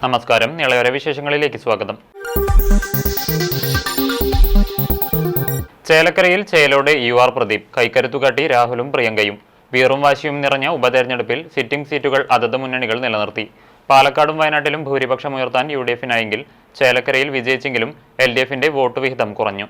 നമസ്കാരം. നിളയോര വിശേഷങ്ങളിലേക്ക് സ്വാഗതം. ചേലക്കരയിൽ ചേലോട് UR പ്രദീപ് കൈക്കരുത്തുകാട്ടി രാഹുലും പ്രിയങ്കയും. വീറും വാശിയും നിറഞ്ഞ ഉപതെരഞ്ഞെടുപ്പിൽ സിറ്റിംഗ് സീറ്റുകൾ അതത് മുന്നണികൾ നിലനിർത്തി. പാലക്കാടും വയനാട്ടിലും ഭൂരിപക്ഷമുയർത്താൻ UDF-നായെങ്കിൽ ചേലക്കരയിൽ വിജയിച്ചെങ്കിലും LDF-ന്റെ വോട്ട് വിഹിതം കുറഞ്ഞു.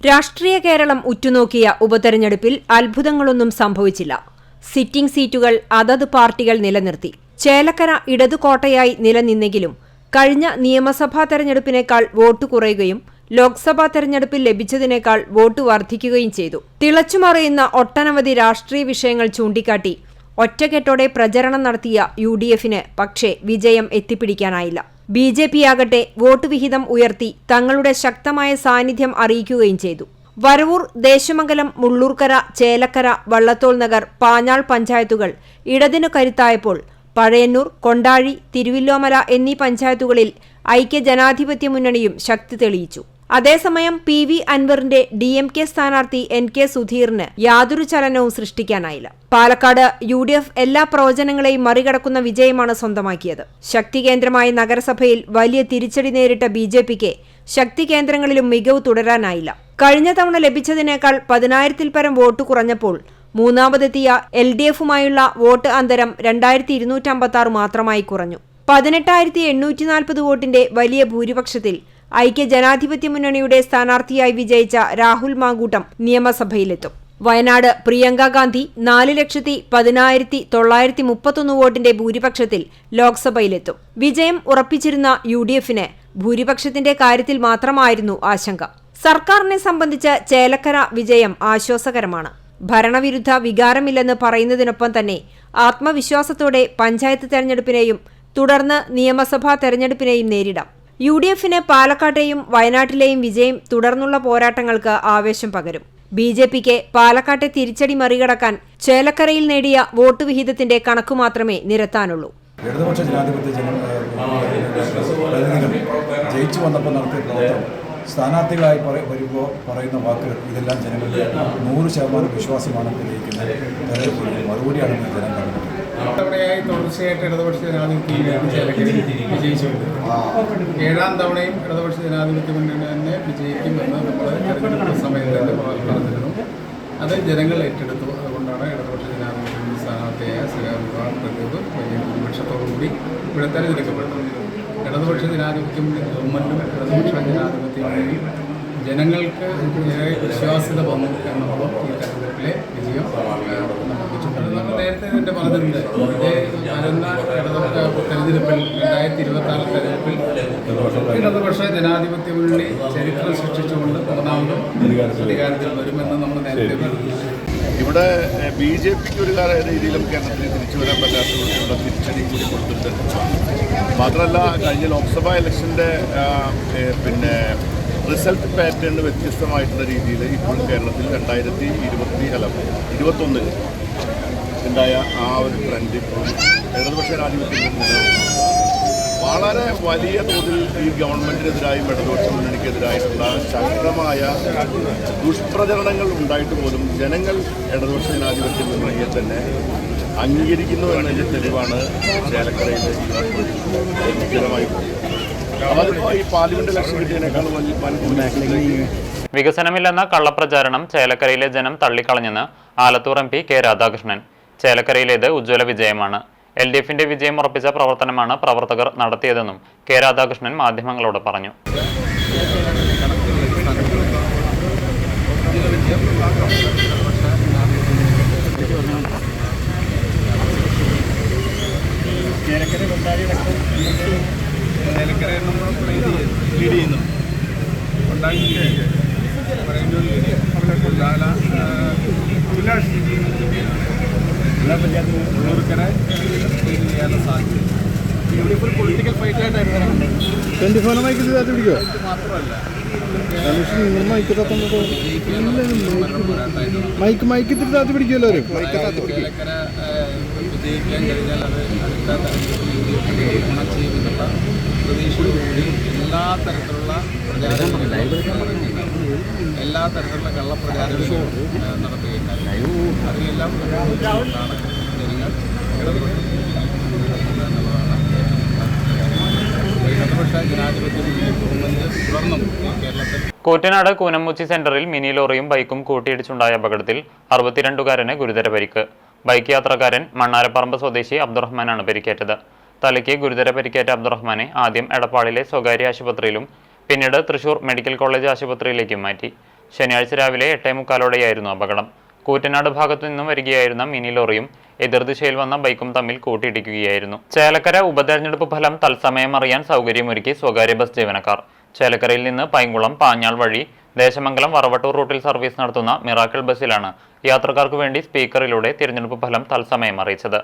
രാഷ്ട്രീയ കേരളം ഉറ്റുനോക്കിയ ഉപതെരഞ്ഞെടുപ്പിൽ അത്ഭുതങ്ങളൊന്നും സംഭവിച്ചില്ല. സിറ്റിംഗ് സീറ്റുകൾ അതത് പാർട്ടികൾ നിലനിർത്തി. ചേലക്കര ഇടതുകോട്ടയായി നിലനിന്നെങ്കിലും കഴിഞ്ഞ നിയമസഭാ തെരഞ്ഞെടുപ്പിനേക്കാൾ വോട്ട് കുറയുകയും ലോക്സഭാ തെരഞ്ഞെടുപ്പിൽ ലഭിച്ചതിനേക്കാൾ വോട്ട് വർദ്ധിക്കുകയും ചെയ്തു. തിളച്ചുമറിയുന്ന ഒട്ടനവധി രാഷ്ട്രീയ വിഷയങ്ങൾ ചൂണ്ടിക്കാട്ടി ഒറ്റക്കെട്ടോടെ പ്രചരണം നടത്തിയ UDF-ന് പക്ഷേ വിജയം എത്തിപ്പിടിക്കാനായില്ല. BJP-യാകട്ടെ വോട്ട് വിഹിതം ഉയർത്തി തങ്ങളുടെ ശക്തമായ സാന്നിധ്യം അറിയിക്കുകയും ചെയ്തു. വരവൂർ, ദേശമംഗലം, മുള്ളൂർക്കര, ചേലക്കര, വള്ളത്തോൾ നഗർ, പാഞ്ഞാൾ പഞ്ചായത്തുകൾ ഇടതിനു കരുത്തായപ്പോൾ പഴയന്നൂർ, കൊണ്ടാഴി, തിരുവില്ലോമല എന്നീ പഞ്ചായത്തുകളിൽ ഐക്യജനാധിപത്യ മുന്നണിയും ശക്തി തെളിയിച്ചു. അതേസമയം PV അൻവറിന്റെ DMK സ്ഥാനാർത്ഥി NK സുധീറിന് യാതൊരു ചലനവും സൃഷ്ടിക്കാനായില്ല. പാലക്കാട് UDF എല്ലാ പ്രവചനങ്ങളെയും മറികടക്കുന്ന വിജയമാണ് സ്വന്തമാക്കിയത്. ശക്തി കേന്ദ്രമായ നഗരസഭയിൽ വലിയ തിരിച്ചടി നേരിട്ട BJP-ക്ക് ശക്തി കേന്ദ്രങ്ങളിലും മികവ് തുടരാനായില്ല. കഴിഞ്ഞ തവണ ലഭിച്ചതിനേക്കാൾ 10,000-ൽ പരം വോട്ട് കുറഞ്ഞപ്പോൾ മൂന്നാമതെത്തിയ LDF-മായുള്ള വോട്ട് അന്തരം 2256 മാത്രമായി കുറഞ്ഞു. 18,840 വോട്ടിന്റെ വലിയ ഭൂരിപക്ഷത്തിൽ ഐക്യജനാധിപത്യ മുന്നണിയുടെ സ്ഥാനാർത്ഥിയായി വിജയിച്ച രാഹുൽ മാങ്കൂട്ടം നിയമസഭയിലെത്തും. വയനാട് പ്രിയങ്ക ഗാന്ധി 4,10,931 വോട്ടിന്റെ ഭൂരിപക്ഷത്തിൽ ലോക്സഭയിലെത്തും. വിജയം ഉറപ്പിച്ചിരുന്ന UDF-ന് ഭൂരിപക്ഷത്തിന്റെ കാര്യത്തിൽ മാത്രമായിരുന്നു ആശങ്ക. സർക്കാരിനെ സംബന്ധിച്ച് ചേലക്കര വിജയം ആശ്വാസകരമാണ്. ഭരണവിരുദ്ധ വികാരമില്ലെന്ന് പറയുന്നതിനൊപ്പം തന്നെ ആത്മവിശ്വാസത്തോടെ പഞ്ചായത്ത് തെരഞ്ഞെടുപ്പിനെയും തുടർന്ന് നിയമസഭാ തെരഞ്ഞെടുപ്പിനെയും നേരിടാം. UDF-ന് പാലക്കാട്ടെയും വയനാട്ടിലെയും വിജയം തുടർന്നുള്ള പോരാട്ടങ്ങൾക്ക് ആവേശം പകരും. BJP-ക്ക് പാലക്കാട്ടെ തിരിച്ചടി മറികടക്കാൻ ചേലക്കരയിൽ നേടിയ വോട്ട് വിഹിതത്തിന്റെ കണക്കു മാത്രമേ നിരത്താനുള്ളൂ. ഇടതുപക്ഷ ജനാധിപത്യ ജയിച്ചു വന്നപ്പോൾ നടത്തിയ പ്രവർത്തനം, സ്ഥാനാർത്ഥികളായി വരുമ്പോൾ പറയുന്ന വാക്കുകൾ, ഇതെല്ലാം ജനങ്ങൾക്ക് 100% വിശ്വാസമാണ് തെളിയിക്കുന്നത്. മറുപടിയാണെന്ന് ജനം കണ്ടത്. തവണയായി തുടർച്ചയായിട്ട് ഇടതുപക്ഷ ജനാധിപത്യം ചേലക്കരയിൽ വിജയിച്ചുകൊണ്ട് 7ാം തവണയും ഇടതുപക്ഷ ജനാധിപത്യ മുന്നണി തന്നെ വിജയിക്കുമെന്ന് നമ്മൾ തെരഞ്ഞെടുപ്പ് സമയത്ത് തന്നെ പറഞ്ഞിരുന്നു. അത് ജനങ്ങൾ ഏറ്റെടുത്തു. അതുകൊണ്ടാണ് ഇടതുപക്ഷ ജനാധിപത്യ സ്ഥാനാർത്ഥിയായ UR പ്രദീപ് വലിയ ഭൂരിപക്ഷത്തോടുകൂടി ഇവിടെ തെരഞ്ഞെടുക്കപ്പെട്ടത്. ഇടതുപക്ഷ ജനാധിപത്യം ഗവൺമെൻറ്റും ഇടതുപക്ഷ ജനാധിപത്യ മുന്നണിയും ജനങ്ങൾക്ക് വിശ്വാസ്യത വന്നു എന്നുള്ളത് ഈ തെരഞ്ഞെടുപ്പിലെ വിജയം നമ്മൾ നേരത്തെ തന്നെ പറഞ്ഞിട്ടുണ്ട്. ഇതേ വരുന്ന തെരഞ്ഞെടുപ്പിൽ 2026 തെരഞ്ഞെടുപ്പിൽ ഇടതുപക്ഷ ജനാധിപത്യ മുന്നണി ചരിത്രം സൃഷ്ടിച്ചുകൊണ്ട് മൂന്നാമതും അധികാരത്തിൽ വരുമെന്ന് നമ്മൾ നേരത്തെ പറഞ്ഞു. ഇവിടെ BJP-ക്ക് ഒരു രീതിയിലും കേരളത്തിൽ തിരിച്ചു വരാൻ പറ്റാത്തതുകൊണ്ടുള്ള തിരിച്ചടി കൂടി കൊടുത്തിട്ടുണ്ട്. മാത്രമല്ല, കഴിഞ്ഞ ലോക്സഭാ ഇലക്ഷൻ്റെ റിസൾട്ട് പാറ്റേൺ വ്യത്യസ്തമായിട്ടുള്ള രീതിയിൽ ഇപ്പോഴും കേരളത്തിൽ 2021 ഉണ്ടായ ആ ഒരു ട്രെൻഡ് ഇപ്പോൾ ഇടതുപക്ഷ ജനാധിപത്യത്തിൽ വളരെ വലിയ തോതിൽ ഈ ഗവൺമെൻറ്റിനെതിരായും ഇടതുപക്ഷ മുന്നണിക്കെതിരായിട്ടുള്ള ശക്തമായ ദുഷ്പ്രചരണങ്ങൾ ഉണ്ടായിട്ട് പോലും ജനങ്ങൾ ഇടതുപക്ഷ ജനാധിപത്യ മുന്നണിയെ തന്നെ അംഗീകരിക്കുന്നു എന്നതിൻ്റെ തെളിവാണ് ചേലക്കരയിൽ വിജയമായി. അതിപ്പോൾ ഈ പാർലമെന്റ് ഇലക്ഷൻ കിട്ടിയതിനേക്കാൾ വികസനമില്ലെന്ന കള്ളപ്രചാരണം ചേലക്കരയിലെ ജനം തള്ളിക്കളഞ്ഞെന്ന് ആലത്തൂർ MP K രാധാകൃഷ്ണൻ. ചേലക്കരയിലേത് ഉജ്ജ്വല വിജയമാണ്. LDF-ന്റെ വിജയം ഉറപ്പിച്ച പ്രവർത്തനമാണ് പ്രവർത്തകർ നടത്തിയതെന്നും K രാധാകൃഷ്ണൻ മാധ്യമങ്ങളോട് പറഞ്ഞു. ചേലക്കര ലീഡ് ചെയ്യുന്നു. മുള്ളൂർക്കര ചെയ്യാനുള്ള സാധ്യത പൊളിറ്റിക്കൽ ഫൈറ്റായിട്ടായിരുന്നു. 24 മാത്രമല്ല ചേലക്കര വിജയിക്കാൻ കഴിഞ്ഞാൽ അത് അടുത്ത തരത്തിലുള്ള ഗുണം ചെയ്യുമെന്നുള്ള പ്രതീക്ഷയോടുകൂടി എല്ലാ തരത്തിലുള്ള എല്ലാ തരത്തിലുള്ള കള്ളപ്രചാരണങ്ങളും നടത്തുകയുണ്ടായി. അതിലെല്ലാം ജനങ്ങൾ ഇടതുപക്ഷ ജനാധിപത്യ ഗവൺമെന്റ് തുടർന്നും കേരളത്തിൽ. കൂറ്റനാട് കൂനമുച്ചി സെന്ററിൽ മിനി ലോറിയും ബൈക്കും കൂട്ടിയിടിച്ചുണ്ടായ അപകടത്തിൽ 62കാരന് ഗുരുതര പരിക്ക്. ബൈക്ക് യാത്രക്കാരൻ മണ്ണാരപ്പറമ്പ് സ്വദേശി അബ്ദുറഹ്മാനാണ് പരിക്കേറ്റത്. തലയ്ക്ക് ഗുരുതര പരിക്കേറ്റ അബ്ദുറഹ്മാനെ ആദ്യം എടപ്പാളിലെ സ്വകാര്യ ആശുപത്രിയിലും പിന്നീട് തൃശൂർ മെഡിക്കൽ കോളേജ് ആശുപത്രിയിലേക്കും മാറ്റി. ശനിയാഴ്ച രാവിലെ 8:45 അപകടം. കൂറ്റനാട് ഭാഗത്തു നിന്നും വരികയായിരുന്ന മിനി ലോറിയും എതിർദിശയിൽ വന്ന ബൈക്കും തമ്മിൽ കൂട്ടിയിടിക്കുകയായിരുന്നു. ചേലക്കര ഉപതെരഞ്ഞെടുപ്പ് ഫലം തത്സമയം അറിയാൻ സൗകര്യമൊരുക്കി സ്വകാര്യ ബസ് ജീവനക്കാർ. ചേലക്കരയിൽ നിന്ന് പൈങ്കുളം പാഞ്ഞാൾ വഴി ദേശമംഗലം വറവട്ടൂർ റൂട്ടിൽ സർവീസ് നടത്തുന്ന മിറാക്കിൾ ബസ്സിലാണ് യാത്രക്കാർക്ക് വേണ്ടി സ്പീക്കറിലൂടെ തിരഞ്ഞെടുപ്പ് ഫലം തത്സമയം അറിയിച്ചത്.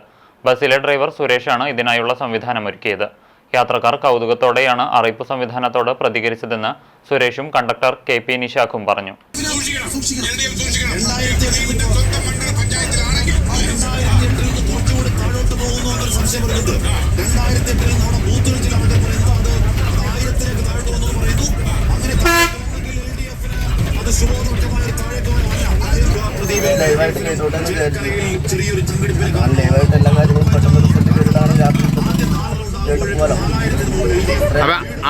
ബസ്സിലെ ഡ്രൈവർ സുരേഷാണ് ഇതിനായുള്ള സംവിധാനമൊരുക്കിയത്. യാത്രക്കാർ കൗതുകത്തോടെയാണ് അറിയിപ്പ് സംവിധാനത്തോട് പ്രതികരിച്ചതെന്ന് സുരേഷും കണ്ടക്ടർ KP നിഷാഖും പറഞ്ഞു. ലൈവായിട്ട് കേട്ടോട്ടെന്ന് വിചാരിച്ചു. ലൈവായിട്ട് എല്ലാ കാര്യങ്ങളും പെട്ടെന്ന് സെറ്റിലാണ് രാത്രി ഫലം.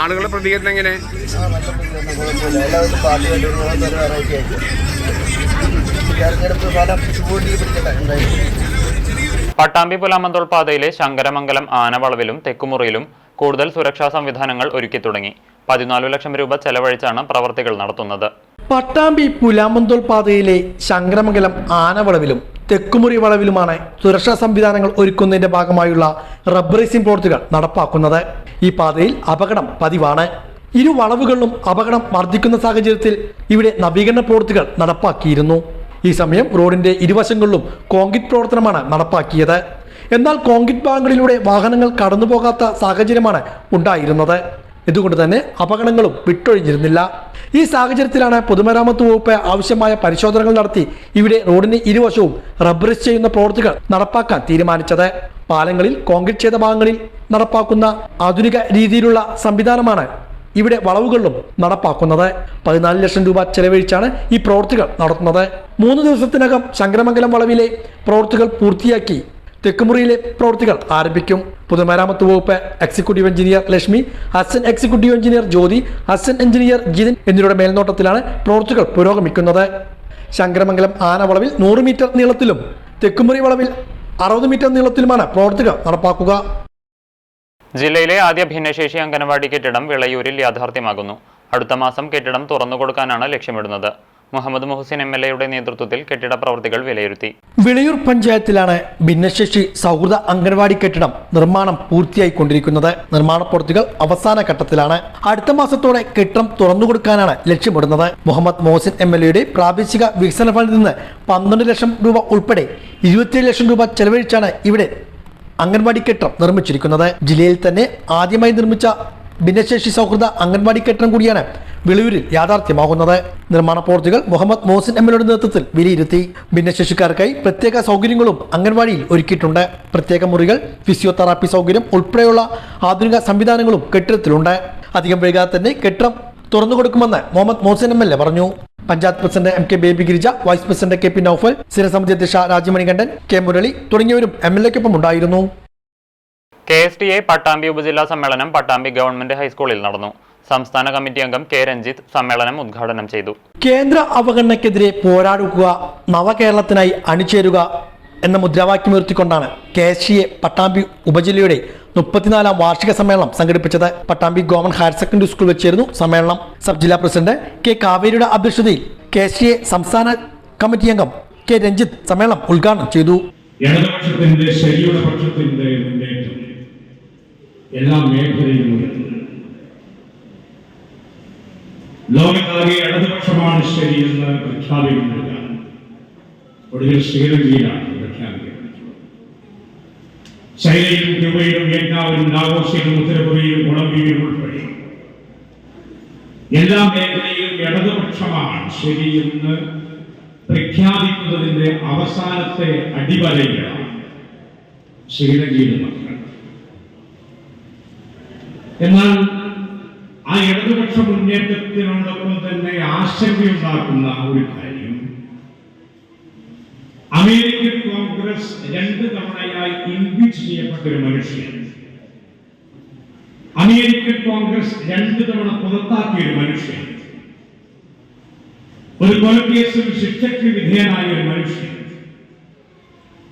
ആളുകളുടെ പ്രതികരണം എങ്ങനെ? നല്ല പ്രതികരണം, കുഴപ്പമില്ല. എല്ലാവരും പാർട്ടി വേണ്ടി ഒരു വെറൈറ്റി ആയിട്ട് തെരഞ്ഞെടുപ്പ് ഫലം ചൂണ്ടി പിടിക്കട്ടെ. എന്തായാലും പട്ടാമ്പി പുലാമന്തോൾ പാതയിലെ ശങ്കരമംഗലം ആനവളവിലും തെക്കുമുറിയിലും കൂടുതൽ സുരക്ഷാ സംവിധാനങ്ങൾ ഒരുക്കി തുടങ്ങി. 14 ലക്ഷം രൂപ ചെലവഴിച്ചാണ് പ്രവർത്തികൾ നടത്തുന്നത്. പട്ടാമ്പി പുലാമന്തോൾ പാതയിലെ ശങ്കരമംഗലം ആനവളവിലും തെക്കുമുറി വളവിലുമാണ് സുരക്ഷാ സംവിധാനങ്ങൾ ഒരുക്കുന്നതിന്റെ ഭാഗമായുള്ള റബ്ബറൈസിംഗ് പ്രവൃത്തികൾ നടപ്പാക്കുന്നത്. ഈ പാതയിൽ അപകടം പതിവാണ്. ഇരു വളവുകളിലും അപകടം വർദ്ധിക്കുന്ന സാഹചര്യത്തിൽ ഇവിടെ നവീകരണ പ്രവൃത്തികൾ നടപ്പാക്കിയിരുന്നു. ഈ സമയം റോഡിന്റെ ഇരുവശങ്ങളിലും കോൺക്രീറ്റ് പ്രവർത്തനമാണ് നടപ്പാക്കിയത്. എന്നാൽ കോൺക്രീറ്റ് ഭാഗങ്ങളിലൂടെ വാഹനങ്ങൾ കടന്നുപോകാത്ത സാഹചര്യമാണ് ഉണ്ടായിരുന്നത്. ഇതുകൊണ്ട് തന്നെ അപകടങ്ങളും വിട്ടൊഴിഞ്ഞിരുന്നില്ല. ഈ സാഹചര്യത്തിലാണ് പൊതുമരാമത്ത് വകുപ്പ് ആവശ്യമായ പരിശോധനകൾ നടത്തി ഇവിടെ റോഡിന് ഇരുവശവും റബ്ബറൈസ് ചെയ്യുന്ന പ്രവൃത്തികൾ നടപ്പാക്കാൻ തീരുമാനിച്ചത്. പാലങ്ങളിൽ കോൺക്രീറ്റ് ചെയ്ത ഭാഗങ്ങളിൽ നടപ്പാക്കുന്ന ആധുനിക രീതിയിലുള്ള സംവിധാനമാണ് ഇവിടെ വളവുകളിലും നടപ്പാക്കുന്നത്. 14 ലക്ഷം രൂപ ചെലവഴിച്ചാണ് ഈ പ്രവൃത്തികൾ നടത്തുന്നത്. 3 ദിവസത്തിനകം ശങ്കരമംഗലം വളവിലെ പ്രവൃത്തികൾ പൂർത്തിയാക്കി തെക്കുമുറിയിലെ പ്രവൃത്തികൾ ആരംഭിക്കും. പൊതുമരാമത്ത് വകുപ്പ് executive engineer Lakshmi, assistant executive engineer Jyothi, assistant engineer Jithin എന്നിവരുടെ മേൽനോട്ടത്തിലാണ് പ്രവൃത്തികൾ പുരോഗമിക്കുന്നത്. ശങ്കരമംഗലം ആനവളവിൽ 100 മീറ്റർ നീളത്തിലും തെക്കുമുറി വളവിൽ 60 മീറ്റർ നീളത്തിലുമാണ് പ്രവൃത്തികൾ നടപ്പാക്കുക. ജില്ലയിലെ ആദ്യ ഭിന്നശേഷി അംഗനവാടി കെട്ടിടം വിളയൂരിൽ യാഥാർത്ഥ്യമാകുന്നു. അടുത്ത മാസം കെട്ടിടം തുറന്നുകൊടുക്കാനാണ് ലക്ഷ്യമിടുന്നത്. മുഹമ്മദ് മുഹസിൻ MLA നേതൃത്വത്തിൽ കെട്ടിട പ്രവൃത്തികൾ വിലയിരുത്തി. വിളയൂർ പഞ്ചായത്തിലാണ് ഭിന്നശേഷി സൗഹൃദ അംഗൻവാടി കെട്ടിടം നിർമ്മാണം പൂർത്തിയായിക്കൊണ്ടിരിക്കുന്നത്. നിർമ്മാണ പ്രവൃത്തികൾ അവസാന ഘട്ടത്തിലാണ്. അടുത്ത മാസത്തോടെ കെട്ടിടം തുറന്നുകൊടുക്കാനാണ് ലക്ഷ്യമിടുന്നത്. മുഹമ്മദ് മുഹസിൻ MLA പ്രാദേശിക വികസന ഫണ്ടിൽ നിന്ന് 12 ലക്ഷം രൂപ ഉൾപ്പെടെ 27 ലക്ഷം രൂപ ചെലവഴിച്ചാണ് ഇവിടെ അംഗൻവാടി കെട്ടിടം നിർമ്മിച്ചിരിക്കുന്നത്. ജില്ലയിൽ തന്നെ ആദ്യമായി നിർമ്മിച്ച ഭിന്നശേഷി സൗഹൃദ അംഗൻവാടി കെട്ടിടം കൂടിയാണ് വിളയൂരിൽ യാഥാർത്ഥ്യമാകുന്നത്. നിർമ്മാണ പ്രവൃത്തികൾ മുഹമ്മദ് മോഹസിൻ MLA നേതൃത്വത്തിൽ വിലയിരുത്തി. ഭിന്നശേഷിക്കാർക്കായി പ്രത്യേക സൗകര്യങ്ങളും അംഗൻവാടിയിൽ ഒരുക്കിയിട്ടുണ്ട്. പ്രത്യേക മുറികൾ, ഫിസിയോതെറാപ്പി സൗകര്യം ഉൾപ്പെടെയുള്ള ആധുനിക സംവിധാനങ്ങളും കെട്ടിടത്തിലുണ്ട്. അധികം വൈകാതെ തന്നെ കെട്ടിടം തുറന്നുകൊടുക്കുമെന്ന് മുഹമ്മദ് മോഹസിൻ MLA പറഞ്ഞു. Panchayat president MK Baby Girija, vice president KP Naufal, സ്ഥിരസമിതി അധ്യക്ഷ രാജമണികണ്ഠൻ, K മുരളി തുടങ്ങിയവരും MLAക്കൊപ്പം ഉണ്ടായിരുന്നു. KSTA പട്ടാമ്പി ഉപജില്ലാ സമ്മേളനം പട്ടാമ്പി ഗവൺമെന്റ് ഹൈസ്കൂളിൽ നടന്നു. സംസ്ഥാന കമ്മിറ്റി അംഗം K രഞ്ജിത്ത് സമ്മേളനം ഉദ്ഘാടനം ചെയ്തു. കേന്ദ്ര അവഗണനയ്ക്കെതിരെ പോരാടുക, നവകേരളത്തിനായി അണിചേരുക എന്ന മുദ്രാവാക്യമുയർത്തിക്കൊണ്ടാണ് KSTA പട്ടാമ്പി ഉപജില്ലയുടെ 34ാം വാർഷിക സമ്മേളനം സംഘടിപ്പിച്ചത്. Pattambi government higher secondary school വെച്ചായിരുന്നു സമ്മേളനം. സബ് ജില്ലാ പ്രസിഡന്റ് K കാവേരിയുടെ അധ്യക്ഷതയിൽ KSTA സംസ്ഥാന കമ്മിറ്റി അംഗം K രഞ്ജിത്ത് സമ്മേളനം ഉദ്ഘാടനം ചെയ്തു. ഇടതുപക്ഷത്തിന്റെ ശരിയുടെ പക്ഷത്തിന്റെ മുന്നേറ്റം എല്ലാ മേഖലയിലും ലോകത്താകെ ഇടതുപക്ഷമാണ് ശരിയെന്ന് പ്രഖ്യാപിക്കുന്നില്ല. ഒടുവിൽ ശ്രീലങ്കയിലാണ് പ്രഖ്യാപിക്കപ്പെട്ടത്. ചൈനയിലും ക്യൂബയിലും വിയറ്റ്നാമിലും ലാവോസിലും ഉത്തരകൊറിയയിലും കൊളംബിയയിലും ഉൾപ്പെടെ എല്ലാ മേഖലയിലും ഇടതുപക്ഷമാണ് ശരിയെന്ന് പ്രഖ്യാപിക്കുന്നതിന്റെ അവസാനത്തെ അടിവരയിലാണ് ശ്രീലങ്കയിലെ മക്കൾ. എന്നാൽ ആ ഇടതുപക്ഷ മുന്നേറ്റത്തിനോടൊപ്പം തന്നെ ആശങ്കയുണ്ടാക്കുന്ന ഒരു കാര്യം, അമേരിക്കൻ കോൺഗ്രസ് 2 തവണയായി ഇംപീച്ച് ചെയ്യപ്പെട്ട ഒരു മനുഷ്യൻ, അമേരിക്കൻ കോൺഗ്രസ് 2 തവണ പുറത്താക്കിയ ഒരു മനുഷ്യൻ, ഒരു കൊലക്കേസിൽ ശിക്ഷയ്ക്ക് വിധേയനായ ഒരു മനുഷ്യൻ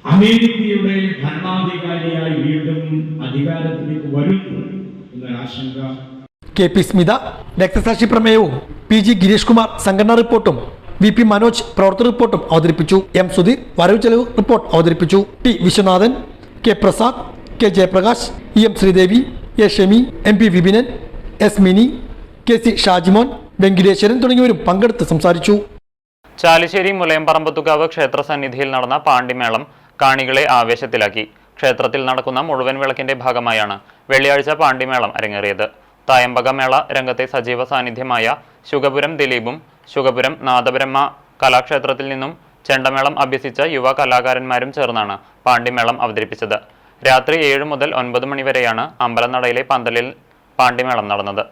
അമേരിക്കയുടെ ഭരണാധികാരിയായി വീണ്ടും അധികാരത്തിലേക്ക് വരുന്നു എന്നൊരു ആശങ്ക. കെ പി സ്മിത രക്തസാക്ഷി പ്രമേയവും PG ഗിരീഷ് കുമാർ സംഘടനാ റിപ്പോർട്ടും VP മനോജ് പ്രവർത്തന റിപ്പോർട്ടും അവതരിപ്പിച്ചു. M സുധീർ വരവ് ചെലവ് റിപ്പോർട്ട് അവതരിപ്പിച്ചു. T Viswanathan, K Prasad, K Jayaprakash, EM Sreedevi, A Shemi, MP Vipinan, S Mini, KC Shajimon, Venkiteswaran തുടങ്ങിയവരും പങ്കെടുത്ത് സംസാരിച്ചു. ചാലിശ്ശേരി മുലയംപറമ്പത്തുകാവ് ക്ഷേത്ര സന്നിധിയിൽ നടന്ന പാണ്ടിമേളം കാണികളെ ആവേശത്തിലാക്കി. ക്ഷേത്രത്തിൽ നടക്കുന്ന മുഴുവൻ വിളക്കിന്റെ ഭാഗമായാണ് വെള്ളിയാഴ്ച പാണ്ടിമേളം അരങ്ങേറിയത്. തായമ്പക മേള രംഗത്തെ സജീവ സാന്നിധ്യമായ ശുഗപുരം ദിലീപും ശുഗപുരം നാദബ്രഹ്മ കലാക്ഷേത്രത്തിൽ നിന്നും ചെണ്ടമേളം അഭ്യസിച്ച യുവ കലാകാരന്മാരും ചേർന്നാണ് പാണ്ടിമേളം അവതരിപ്പിച്ചത്. രാത്രി 7 മുതൽ 9 മണി വരെയാണ് അമ്പലനടയിലെ പന്തലിൽ പാണ്ടിമേളം നടന്നത്.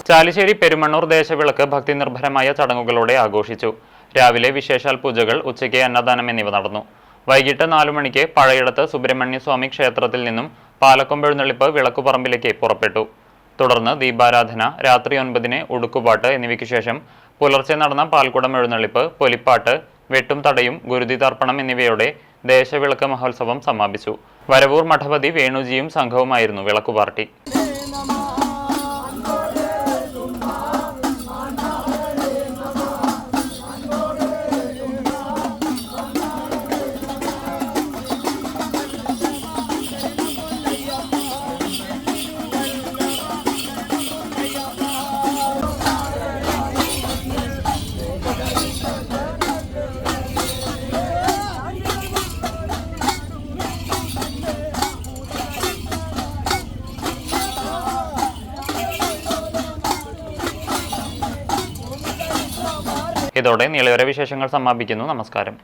ചാലിശ്ശേരി പെരുമണ്ണൂർ ദേശവിളക്ക് ഭക്തി നിർഭരമായ ചടങ്ങുകളോടെ ആഘോഷിച്ചു. രാവിലെ വിശേഷാൽ പൂജകൾ, ഉച്ചയ്ക്ക് അന്നദാനം എന്നിവ നടന്നു. വൈകിട്ട് 4 മണിക്ക് പഴയിടത്ത് സുബ്രഹ്മണ്യസ്വാമി ക്ഷേത്രത്തിൽ നിന്നും പാലക്കൊമ്പെഴുന്നള്ളിപ്പ് വിളക്കുപറമ്പിലേക്ക് പുറപ്പെട്ടു. തുടർന്ന് ദീപാരാധന, രാത്രി 9-ന് ഉടുക്കുപാട്ട് എന്നിവയ്ക്കു ശേഷം പുലർച്ചെ നടന്ന പാൽക്കുടം എഴുന്നള്ളിപ്പ്, പൊലിപ്പാട്ട്, വെട്ടും തടയും, ഗുരുതി തർപ്പണം എന്നിവയോടെ ദേശവിളക്ക് മഹോത്സവം സമാപിച്ചു. വരവൂർ മഠപതി വേണുജിയും സംഘവുമായിരുന്നു വിളക്കുപാർട്ടി. ഇതോടെ നീളയോര വിശേഷങ്ങൾ സമാപിക്കുന്നു. നമസ്കാരം.